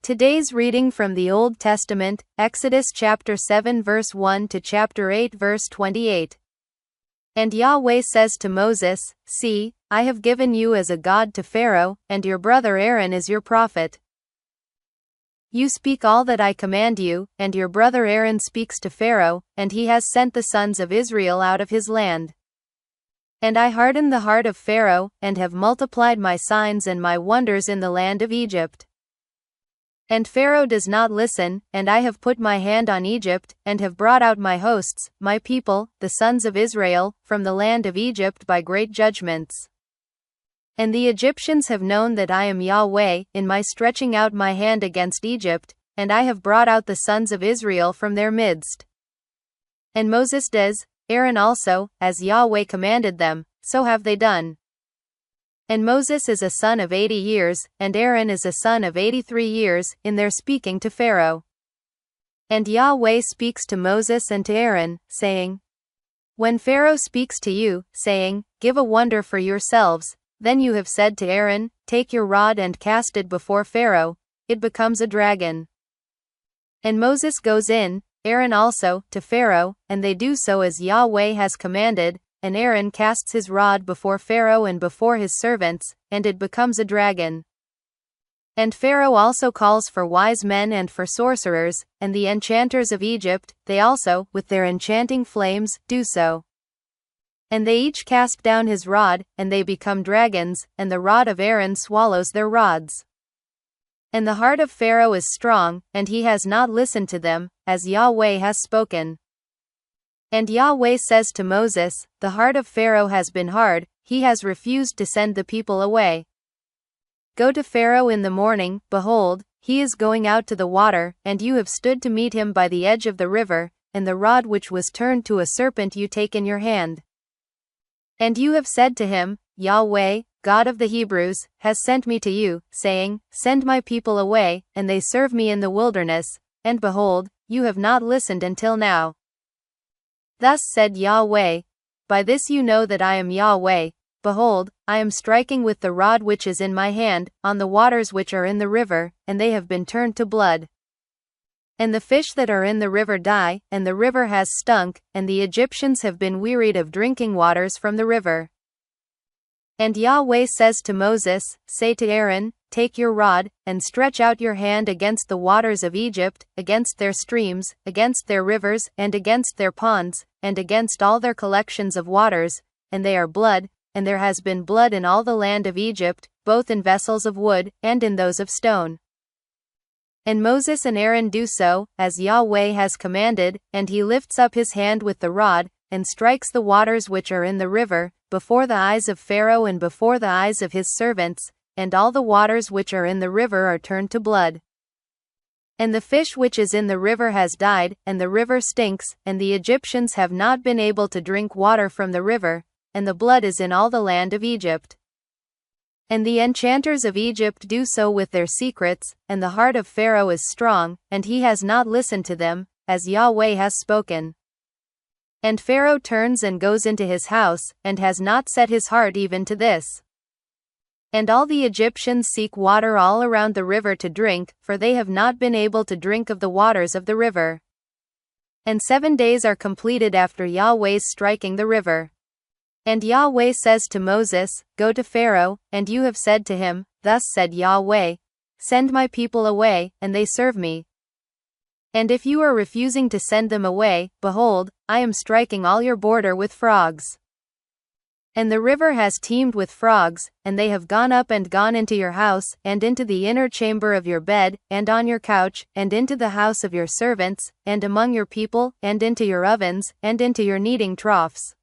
Today's reading from the Old Testament, Exodus chapter 7 verse 1 to chapter 8 verse 28. And Yahweh says to Moses, See, I have given you as a god to Pharaoh, and your brother Aaron is your prophet. You speak all that I command you, and your brother Aaron speaks to Pharaoh, and he has sent the sons of Israel out of his land. And I hardened the heart of Pharaoh, and have multiplied my signs and my wonders in the land of Egypt. And Pharaoh does not listen, and I have put my hand on Egypt, and have brought out my hosts, my people, the sons of Israel, from the land of Egypt by great judgments. And the Egyptians have known that I am Yahweh, in my stretching out my hand against Egypt, and I have brought out the sons of Israel from their midst. And Moses does, Aaron also, as Yahweh commanded them, so have they done. And Moses is a son of 80 years, and Aaron is a son of 83 years, in their speaking to Pharaoh. And Yahweh speaks to Moses and to Aaron, saying, When Pharaoh speaks to you, saying, Give a wonder for yourselves, then you have said to Aaron, Take your rod and cast it before Pharaoh, it becomes a dragon. And Moses goes in, Aaron also, to Pharaoh, and they do so as Yahweh has commanded, and Aaron casts his rod before Pharaoh and before his servants, and it becomes a dragon. And Pharaoh also calls for wise men and for sorcerers, and the enchanters of Egypt, they also, with their enchanting flames, do so. And they each cast down his rod, and they become dragons, and the rod of Aaron swallows their rods. And the heart of Pharaoh is strong, and he has not listened to them, as Yahweh has spoken. And Yahweh says to Moses, The heart of Pharaoh has been hard, he has refused to send the people away. Go to Pharaoh in the morning, behold, he is going out to the water, and you have stood to meet him by the edge of the river, and the rod which was turned to a serpent you take in your hand. And you have said to him, Yahweh, God of the Hebrews, has sent me to you, saying, Send my people away, and they serve me in the wilderness, and behold, you have not listened until now. Thus said Yahweh, By this you know that I am Yahweh, behold, I am striking with the rod which is in my hand, on the waters which are in the river, and they have been turned to blood. And the fish that are in the river die, and the river has stunk, and the Egyptians have been wearied of drinking waters from the river. And Yahweh says to Moses, Say to Aaron, Take your rod, and stretch out your hand against the waters of Egypt, against their streams, against their rivers, and against their ponds, and against all their collections of waters, and they are blood, and there has been blood in all the land of Egypt, both in vessels of wood, and in those of stone. And Moses and Aaron do so, as Yahweh has commanded, and he lifts up his hand with the rod, and strikes the waters which are in the river, before the eyes of Pharaoh and before the eyes of his servants, and all the waters which are in the river are turned to blood. And the fish which is in the river has died, and the river stinks, and the Egyptians have not been able to drink water from the river, and the blood is in all the land of Egypt. And the enchanters of Egypt do so with their secrets, and the heart of Pharaoh is strong, and he has not listened to them, as Yahweh has spoken. And Pharaoh turns and goes into his house, and has not set his heart even to this. And all the Egyptians seek water all around the river to drink, for they have not been able to drink of the waters of the river. And 7 days are completed after Yahweh's striking the river. And Yahweh says to Moses, Go to Pharaoh, and you have said to him, Thus said Yahweh, Send my people away, and they serve me. And if you are refusing to send them away, behold, I am striking all your border with frogs. And the river has teemed with frogs, and they have gone up and gone into your house, and into the inner chamber of your bed, and on your couch, and into the house of your servants, and among your people, and into your ovens, and into your kneading troughs.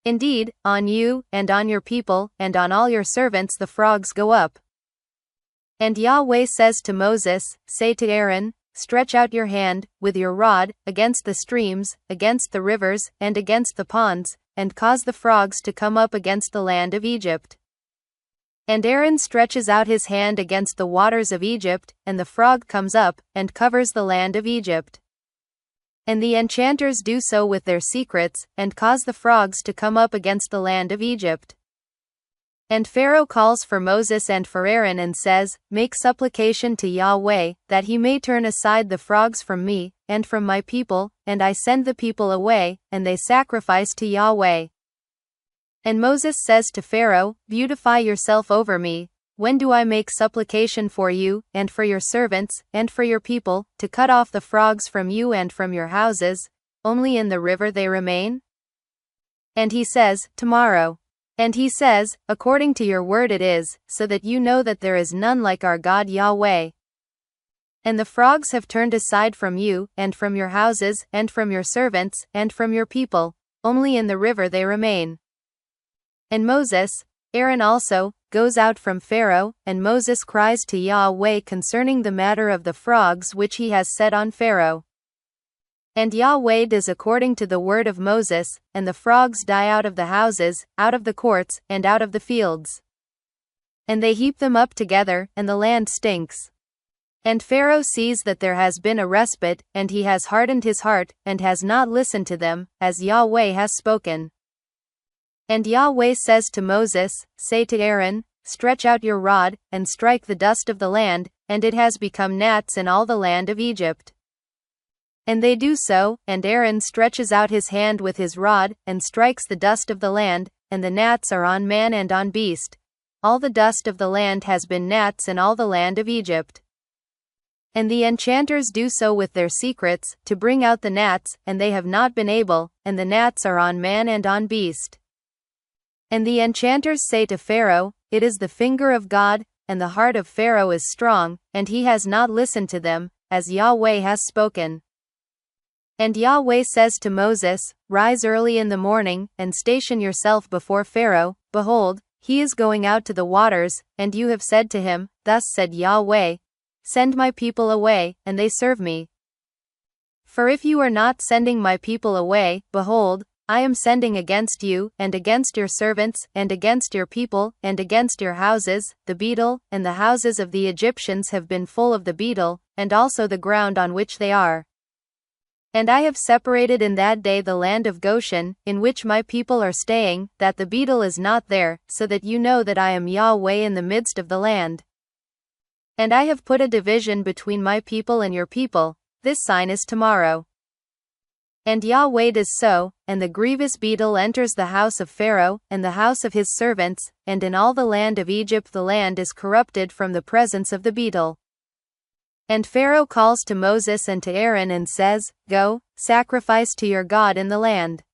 Indeed, on you, and on your people, and on all your servants the frogs go up. And Yahweh says to Moses, Say to Aaron, Stretch out your hand, with your rod, against the streams, against the rivers, and against the ponds, and cause the frogs to come up against the land of Egypt. And Aaron stretches out his hand against the waters of Egypt, and the frog comes up, and covers the land of Egypt. And the enchanters do so with their secrets, and cause the frogs to come up against the land of Egypt. And Pharaoh calls for Moses and for Aaron and says, "Make supplication to Yahweh, that he may turn aside the frogs from me, and from my people, and I send the people away, and they sacrifice to Yahweh." And Moses says to Pharaoh, "Beautify yourself over me. When do I make supplication for you, and for your servants, and for your people, to cut off the frogs from you and from your houses? Only in the river they remain?" And he says, "Tomorrow." And he says, "According to your word it is, so that you know that there is none like our God Yahweh. And the frogs have turned aside from you, and from your houses, and from your servants, and from your people, only in the river they remain." And Moses, Aaron also, goes out from Pharaoh, and Moses cries to Yahweh concerning the matter of the frogs which he has set on Pharaoh. And Yahweh does according to the word of Moses, and the frogs die out of the houses, out of the courts, and out of the fields. And they heap them up together, and the land stinks. And Pharaoh sees that there has been a respite, and he has hardened his heart, and has not listened to them, as Yahweh has spoken. And Yahweh says to Moses, "Say to Aaron, stretch out your rod, and strike the dust of the land, and it has become gnats in all the land of Egypt." And they do so, and Aaron stretches out his hand with his rod, and strikes the dust of the land, and the gnats are on man and on beast. All the dust of the land has been gnats in all the land of Egypt. And the enchanters do so with their secrets, to bring out the gnats, and they have not been able, and the gnats are on man and on beast. And the enchanters say to Pharaoh, "It is the finger of God, and the heart of Pharaoh is strong, and he has not listened to them, as Yahweh has spoken." And Yahweh says to Moses, "Rise early in the morning, and station yourself before Pharaoh. Behold, he is going out to the waters, and you have said to him, Thus said Yahweh, Send my people away, and they serve me. For if you are not sending my people away, behold, I am sending against you, and against your servants, and against your people, and against your houses, the beetle, and the houses of the Egyptians have been full of the beetle, and also the ground on which they are. And I have separated in that day the land of Goshen, in which my people are staying, that the beetle is not there, so that you know that I am Yahweh in the midst of the land. And I have put a division between my people and your people. This sign is tomorrow." And Yahweh does so, and the grievous beetle enters the house of Pharaoh, and the house of his servants, and in all the land of Egypt the land is corrupted from the presence of the beetle. And Pharaoh calls to Moses and to Aaron and says, "Go, sacrifice to your God in the land."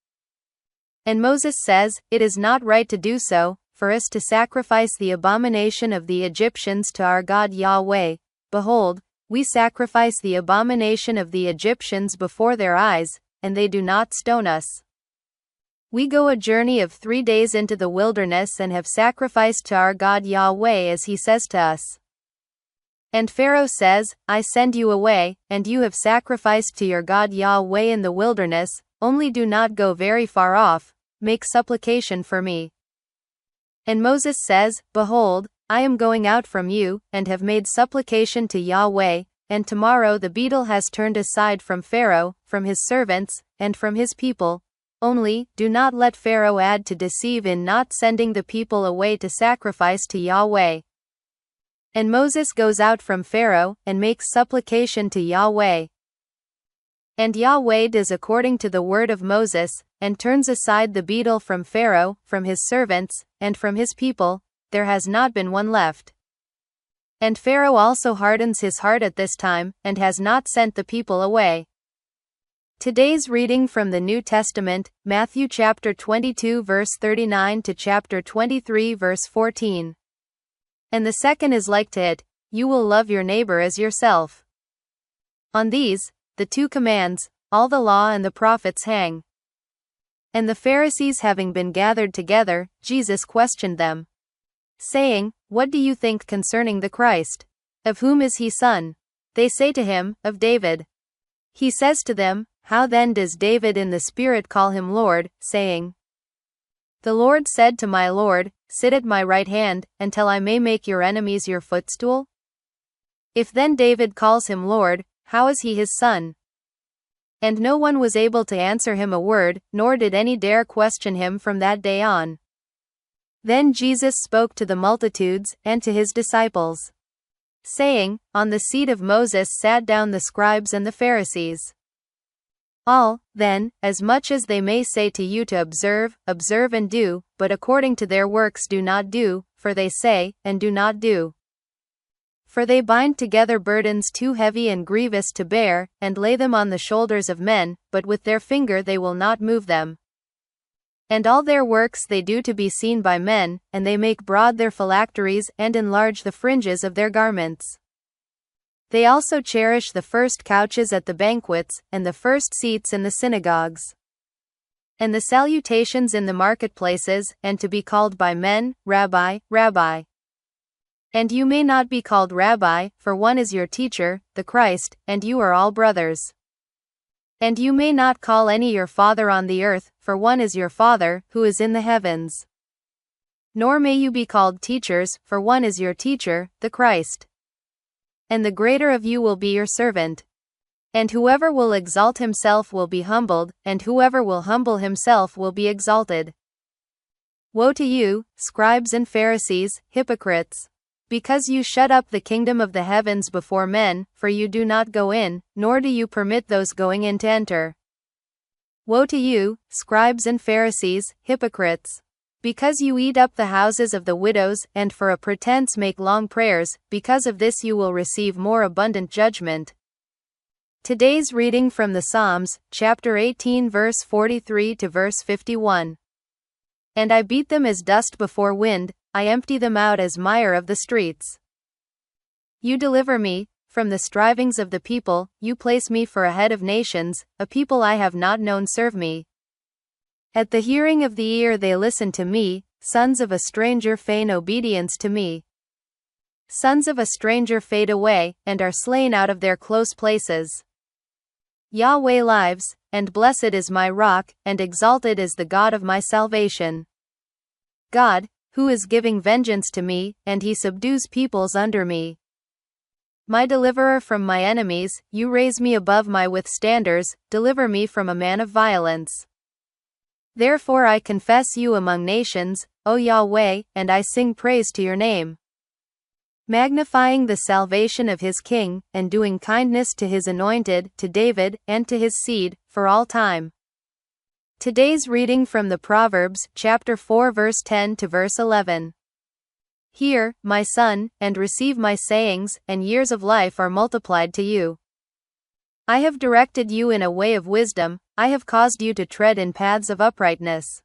And Moses says, "It is not right to do so, for us to sacrifice the abomination of the Egyptians to our God Yahweh. Behold, we sacrifice the abomination of the Egyptians before their eyes, and they do not stone us. We go a journey of 3 days into the wilderness and have sacrificed to our God Yahweh as he says to us." And Pharaoh says, "I send you away, and you have sacrificed to your God Yahweh in the wilderness, only do not go very far off, make supplication for me." And Moses says, "Behold, I am going out from you, and have made supplication to Yahweh, and tomorrow the beetle has turned aside from Pharaoh, from his servants, and from his people. Only, do not let Pharaoh add to deceive in not sending the people away to sacrifice to Yahweh." And Moses goes out from Pharaoh, and makes supplication to Yahweh. And Yahweh does according to the word of Moses, and turns aside the beetle from Pharaoh, from his servants, and from his people. There has not been one left. And Pharaoh also hardens his heart at this time, and has not sent the people away. Today's reading from the New Testament, Matthew chapter 22 verse 39 to chapter 23 verse 14. And the second is like to it, you will love your neighbor as yourself. On these, the 2 commands, all the law and the prophets hang. And the Pharisees having been gathered together, Jesus questioned them, saying, What do you think concerning the Christ? Of whom is he son? They say to him, Of David. He says to them, How then does David in the Spirit call him Lord, saying, The Lord said to my Lord, Sit at my right hand, until I may make your enemies your footstool? If then David calls him Lord, how is he his son? And no one was able to answer him a word, nor did any dare question him from that day on. Then Jesus spoke to the multitudes, and to his disciples, saying, On the seat of Moses sat down the scribes and the Pharisees. All, then, as much as they may say to you to observe, observe and do, but according to their works do not do, for they say, and do not do. For they bind together burdens too heavy and grievous to bear, and lay them on the shoulders of men, but with their finger they will not move them. And all their works they do to be seen by men, and they make broad their phylacteries, and enlarge the fringes of their garments. They also cherish the first couches at the banquets, and the first seats in the synagogues, and the salutations in the marketplaces, and to be called by men, Rabbi, Rabbi. And you may not be called Rabbi, for one is your teacher, the Christ, and you are all brothers. And you may not call any your father on the earth, for one is your Father, who is in the heavens. Nor may you be called teachers, for one is your teacher, the Christ. And the greater of you will be your servant. And whoever will exalt himself will be humbled, and whoever will humble himself will be exalted. Woe to you, scribes and Pharisees, hypocrites! Because you shut up the kingdom of the heavens before men, for you do not go in, nor do you permit those going in to enter. Woe to you, scribes and Pharisees, hypocrites! Because you eat up the houses of the widows, and for a pretense make long prayers, because of this you will receive more abundant judgment. Today's reading from the Psalms, chapter 18 verse 43 to verse 51. And I beat them as dust before wind, I empty them out as mire of the streets. You deliver me from the strivings of the people, you place me for a head of nations, a people I have not known serve me. At the hearing of the ear they listen to me, sons of a stranger feign obedience to me. Sons of a stranger fade away, and are slain out of their close places. Yahweh lives, and blessed is my rock, and exalted is the God of my salvation. God, who is giving vengeance to me, and he subdues peoples under me. My deliverer from my enemies, you raise me above my withstanders, deliver me from a man of violence. Therefore I confess you among nations, O Yahweh, and I sing praise to your name. Magnifying the salvation of his king, and doing kindness to his anointed, to David, and to his seed, for all time. Today's reading from the Proverbs, chapter 4 verse 10 to verse 11. Hear, my son, and receive my sayings, and years of life are multiplied to you. I have directed you in a way of wisdom, I have caused you to tread in paths of uprightness.